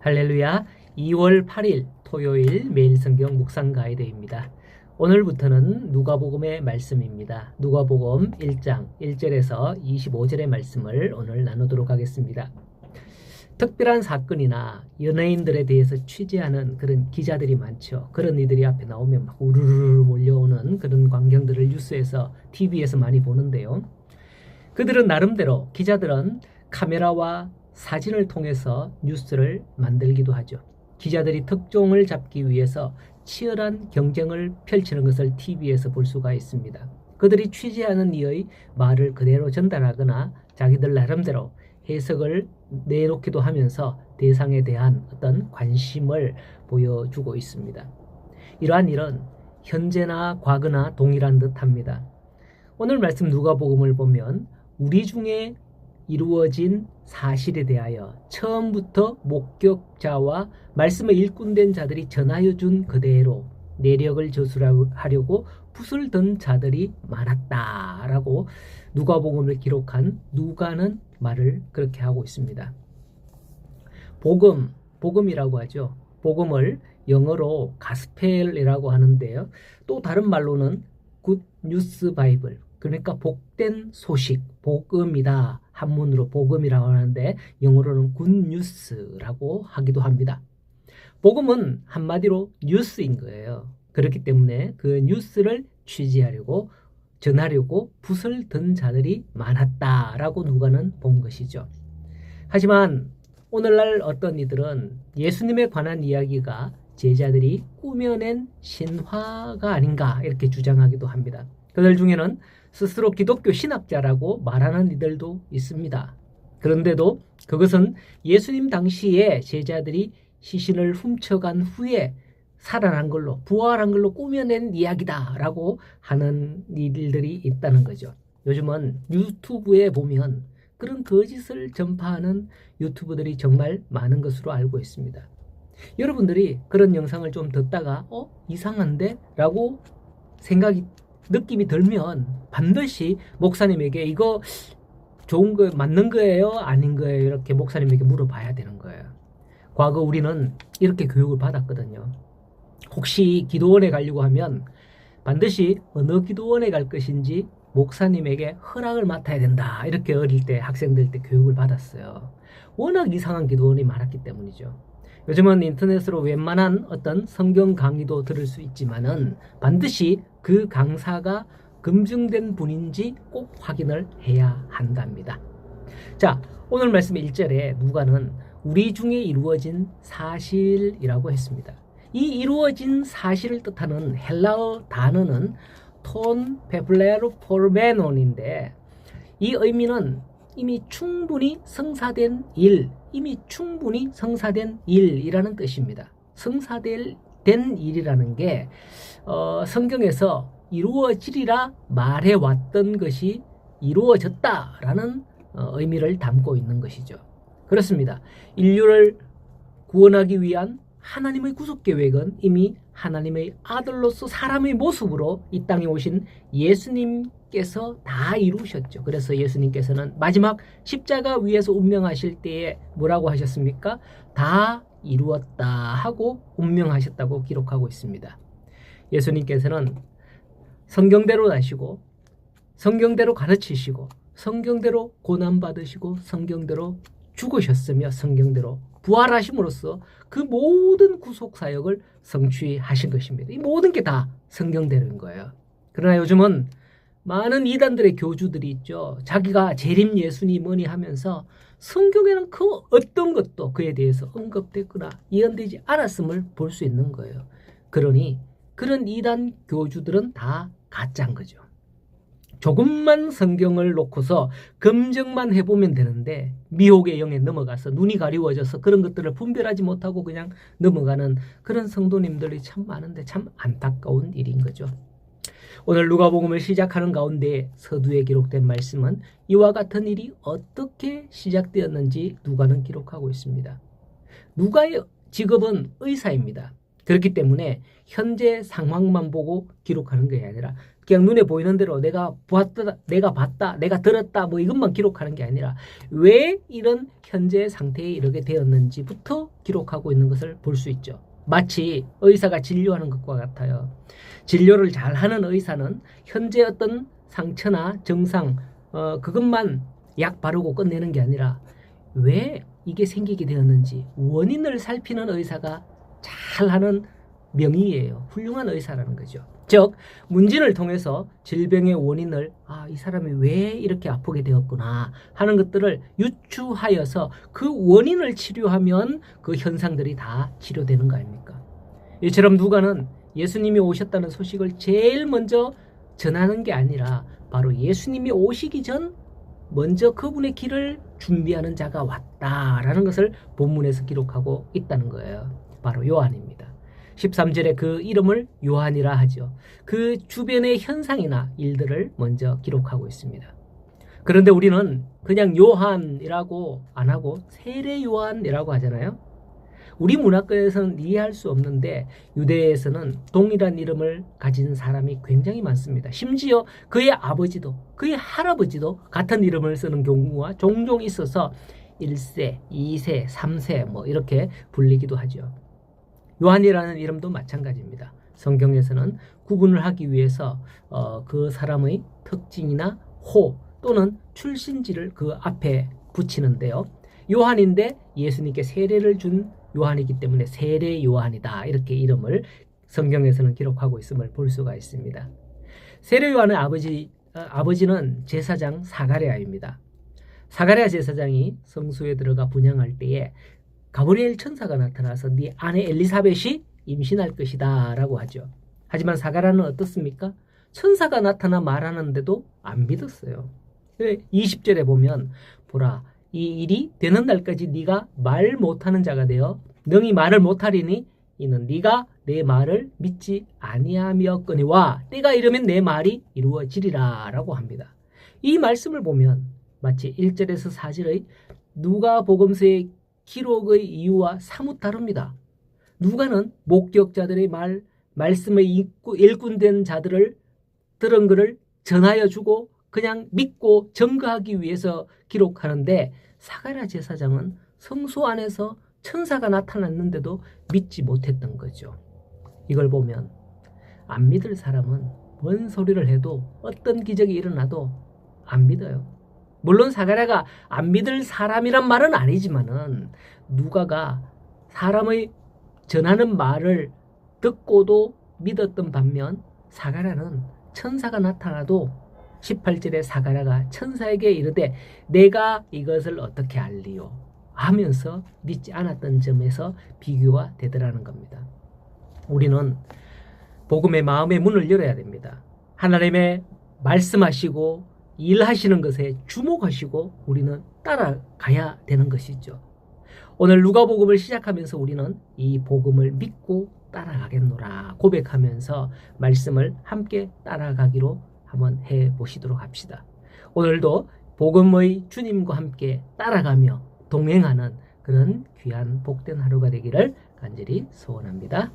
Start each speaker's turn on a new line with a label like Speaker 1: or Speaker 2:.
Speaker 1: 할렐루야. 2월 8일 토요일 매일 성경 묵상 가이드입니다. 오늘부터는 누가복음의 말씀입니다. 누가복음 1장 1절에서 25절의 말씀을 오늘 나누도록 하겠습니다. 특별한 사건이나 연예인들에 대해서 취재하는 그런 기자들이 많죠. 그런 이들이 앞에 나오면 막 우르르 몰려오는 그런 광경들을 뉴스에서 TV에서 많이 보는데요. 그들은 나름대로 기자들은 카메라와 사진을 통해서 뉴스를 만들기도 하죠. 기자들이 특종을 잡기 위해서 치열한 경쟁을 펼치는 것을 TV에서 볼 수가 있습니다. 그들이 취재하는 이의 말을 그대로 전달하거나 자기들 나름대로 해석을 내놓기도 하면서 대상에 대한 어떤 관심을 보여주고 있습니다. 이러한 일은 현재나 과거나 동일한 듯합니다. 오늘 말씀 누가복음을 보면 우리 중에 이루어진 사실에 대하여 처음부터 목격자와 말씀의 일꾼된 자들이 전하여 준 그대로 내력을 저술하려고 붓을 든 자들이 많았다라고 누가복음을 기록한 누가는 말을 그렇게 하고 있습니다. 복음이라고 하죠. 복음을 영어로 가스펠이라고 하는데요. 또 다른 말로는 굿 뉴스 바이블, 그러니까 복된 소식, 복음이다. 한문으로 복음이라고 하는데 영어로는 굿뉴스라고 하기도 합니다. 복음은 한마디로 뉴스인 거예요. 그렇기 때문에 그 뉴스를 취재하려고 전하려고 붓을 든 자들이 많았다라고 누가는 본 것이죠. 하지만 오늘날 어떤 이들은 예수님에 관한 이야기가 제자들이 꾸며낸 신화가 아닌가 이렇게 주장하기도 합니다. 그들 중에는 스스로 기독교 신학자라고 말하는 이들도 있습니다. 그런데도 그것은 예수님 당시에 제자들이 시신을 훔쳐간 후에 살아난 걸로, 부활한 걸로 꾸며낸 이야기다라고 하는 일들이 있다는 거죠. 요즘은 유튜브에 보면 그런 거짓을 전파하는 유튜브들이 정말 많은 것으로 알고 있습니다. 여러분들이 그런 영상을 좀 듣다가 이상한데? 라고 느낌이 들면 반드시 목사님에게 이거 좋은 거 맞는 거예요? 아닌 거예요? 이렇게 목사님에게 물어봐야 되는 거예요. 과거 우리는 이렇게 교육을 받았거든요. 혹시 기도원에 가려고 하면 반드시 어느 기도원에 갈 것인지 목사님에게 허락을 맡아야 된다. 이렇게 어릴 때 학생들 때 교육을 받았어요. 워낙 이상한 기도원이 많았기 때문이죠. 요즘은 인터넷으로 웬만한 어떤 성경 강의도 들을 수 있지만은 반드시 그 강사가 검증된 분인지 꼭 확인을 해야 한답니다. 자, 오늘 말씀 1절에 누가는 우리 중에 이루어진 사실이라고 했습니다. 이 이루어진 사실을 뜻하는 헬라어 단어는 톤 페플레로 포르메논인데 이 의미는 이미 충분히 성사된 일이라는 뜻입니다. 성사된 일이라는 게 성경에서 이루어지리라 말해왔던 것이 이루어졌다라는 의미를 담고 있는 것이죠. 그렇습니다. 인류를 구원하기 위한 하나님의 구속 계획은 이미 하나님의 아들로서 사람의 모습으로 이 땅에 오신 예수님께서 다 이루셨죠. 그래서 예수님께서는 마지막 십자가 위에서 운명하실 때에 뭐라고 하셨습니까? 다 이루었다 하고 운명하셨다고 기록하고 있습니다. 예수님께서는 성경대로 나시고 성경대로 가르치시고 성경대로 고난받으시고 성경대로 죽으셨으며 성경대로 부활하심으로써 그 모든 구속사역을 성취하신 것입니다. 이 모든 게 다 성경대로인 거예요. 그러나 요즘은 많은 이단들의 교주들이 있죠. 자기가 재림 예수님 뭐니 하면서 성경에는 그 어떤 것도 그에 대해서 언급됐거나 예언되지 않았음을 볼 수 있는 거예요. 그러니 그런 이단 교주들은 다 가짜인 거죠. 조금만 성경을 놓고서 검증만 해보면 되는데 미혹의 영에 넘어가서 눈이 가리워져서 그런 것들을 분별하지 못하고 그냥 넘어가는 그런 성도님들이 참 많은데 참 안타까운 일인 거죠. 오늘 누가복음을 시작하는 가운데 서두에 기록된 말씀은 이와 같은 일이 어떻게 시작되었는지 누가는 기록하고 있습니다. 누가의 직업은 의사입니다. 그렇기 때문에 현재 상황만 보고 기록하는 게 아니라 그냥 눈에 보이는 대로 내가 봤다, 내가 들었다 뭐 이것만 기록하는 게 아니라 왜 이런 현재 상태에 이르게 되었는지부터 기록하고 있는 것을 볼 수 있죠. 마치 의사가 진료하는 것과 같아요. 진료를 잘하는 의사는 현재 어떤 상처나 증상 그것만 약 바르고 끝내는 게 아니라 왜 이게 생기게 되었는지 원인을 살피는 의사가 잘하는 명의예요. 훌륭한 의사라는 거죠. 즉 문진을 통해서 질병의 원인을 이 사람이 왜 이렇게 아프게 되었구나 하는 것들을 유추하여서 그 원인을 치료하면 그 현상들이 다 치료되는 거 아닙니까? 이처럼 누가는 예수님이 오셨다는 소식을 제일 먼저 전하는 게 아니라 바로 예수님이 오시기 전 먼저 그분의 길을 준비하는 자가 왔다라는 것을 본문에서 기록하고 있다는 거예요. 바로 요한입니다. 13절에 그 이름을 요한이라 하죠. 그 주변의 현상이나 일들을 먼저 기록하고 있습니다. 그런데 우리는 그냥 요한이라고 안 하고 세례 요한이라고 하잖아요. 우리 문화권에서는 이해할 수 없는데 유대에서는 동일한 이름을 가진 사람이 굉장히 많습니다. 심지어 그의 아버지도 그의 할아버지도 같은 이름을 쓰는 경우가 종종 있어서 1세, 2세, 3세 뭐 이렇게 불리기도 하죠. 요한이라는 이름도 마찬가지입니다. 성경에서는 구분을 하기 위해서 그 사람의 특징이나 호 또는 출신지를 그 앞에 붙이는데요. 요한인데 예수님께 세례를 준 요한이기 때문에 세례 요한이다 이렇게 이름을 성경에서는 기록하고 있음을 볼 수가 있습니다. 세례 요한의 아버지는 제사장 사가랴입니다. 사가랴 제사장이 성소에 들어가 분향할 때에 가브리엘 천사가 나타나서 네 아내 엘리사벳이 임신할 것이다 라고 하죠. 하지만 사가랴는 어떻습니까? 천사가 나타나 말하는데도 안 믿었어요. 20절에 보면 보라 이 일이 되는 날까지 네가 말 못하는 자가 되어 능히 말을 못하리니 이는 네가 내 말을 믿지 아니하였거니와 때가 이르면 내 말이 이루어지리라 라고 합니다. 이 말씀을 보면 마치 1절에서 4절의 누가복음서의 기록의 이유와 사뭇 다릅니다. 누가는 목격자들의 말씀의 일꾼된 자들을 들은 것을 전하여 주고 그냥 믿고 증거하기 위해서 기록하는데 사가랴 제사장은 성소 안에서 천사가 나타났는데도 믿지 못했던 거죠. 이걸 보면 안 믿을 사람은 뭔 소리를 해도 어떤 기적이 일어나도 안 믿어요. 물론 사가랴가 안 믿을 사람이란 말은 아니지만은 누가가 사람의 전하는 말을 듣고도 믿었던 반면 사가랴는 천사가 나타나도 18절에 사가랴가 천사에게 이르되 내가 이것을 어떻게 알리요 하면서 믿지 않았던 점에서 비교가 되더라는 겁니다. 우리는 복음의 마음의 문을 열어야 됩니다. 하나님의 말씀하시고 일하시는 것에 주목하시고 우리는 따라가야 되는 것이죠. 오늘 누가복음을 시작하면서 우리는 이 복음을 믿고 따라가겠노라 고백하면서 말씀을 함께 따라가기로 한번 해보시도록 합시다. 오늘도 복음의 주님과 함께 따라가며 동행하는 그런 귀한 복된 하루가 되기를 간절히 소원합니다.